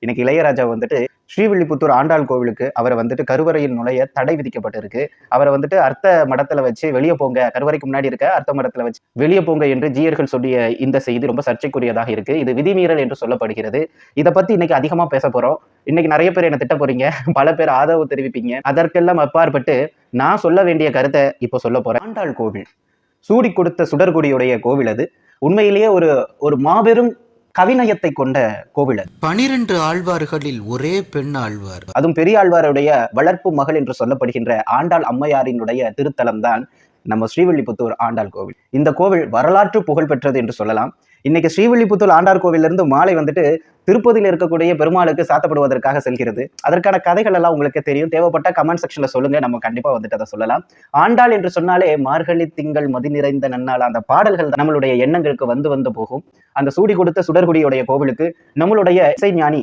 இன்னைக்கு இளையராஜா வந்துட்டு ஸ்ரீவில்லிபுத்தூர் ஆண்டாள் கோவிலுக்கு அவரை வந்துட்டு கருவறையில் நுழைய தடை விதிக்கப்பட்டிருக்கு. அவரை வந்துட்டு அர்த்த மடத்துல வச்சு வெளியே போங்க, கருவறைக்கு முன்னாடி இருக்க அர்த்த மடத்துல வச்சு வெளியே போங்க என்று ஜீயர்கள் சொல்லிய இந்த செய்தி ரொம்ப சர்ச்சைக்குரியதாக இருக்கு. இது விதிமீறல் என்று சொல்லப்படுகிறது. இதை பத்தி இன்னைக்கு அதிகமா பேச போறோம். இன்னைக்கு நிறைய பேர் என்ன திட்ட போறீங்க, பல பேர் ஆதரவு தெரிவிப்பீங்க. அதற்கெல்லாம் அப்பாற்பட்டு நான் சொல்ல வேண்டிய கருத்தை இப்போ சொல்ல போறேன். ஆண்டாள் கோவில் சூடி கொடுத்த சுடர்குடியுடைய கோவில் அது. உண்மையிலேயே ஒரு மாபெரும் கவிநயத்தை கொண்ட கோவில் அது. 12 ஆழ்வார்களில் ஒரே பெண் ஆழ்வார், அதுவும் பெரிய ஆழ்வாருடைய வளர்ப்பு மகள் என்று சொல்லப்படுகின்ற ஆண்டாள் அம்மையாரினுடைய திருத்தலம் தான் நம்ம ஸ்ரீவில்லிபுத்தூர் ஆண்டாள் கோவில். இந்த கோவில் வரலாற்று புகழ் பெற்றது என்று சொல்லலாம். இன்னைக்கு ஸ்ரீவில்லிபுத்தூர் ஆண்டாள் கோவில்ல இருந்து மாலை வந்துட்டு திருப்பதியில் இருக்கக்கூடிய பெருமாளுக்கு சாத்தப்படுவதற்காக செல்கிறது. அதற்கான கதைகள் எல்லாம் உங்களுக்கு தெரியும். தேவைப்பட்ட கமெண்ட் செக்ஷன்ல சொல்லுங்க, நம்ம கண்டிப்பா வந்துட்டு அதை சொல்லலாம். ஆண்டாள் என்று சொன்னாலே மார்கழி திங்கள் மதி நிறைந்த நன்னாள், அந்த பாடல்கள் நம்மளுடைய எண்ணங்களுக்கு வந்து போகும். அந்த சூடி கொடுத்த சுடர்குடியுடைய கோவிலுக்கு நம்மளுடைய இசைஞானி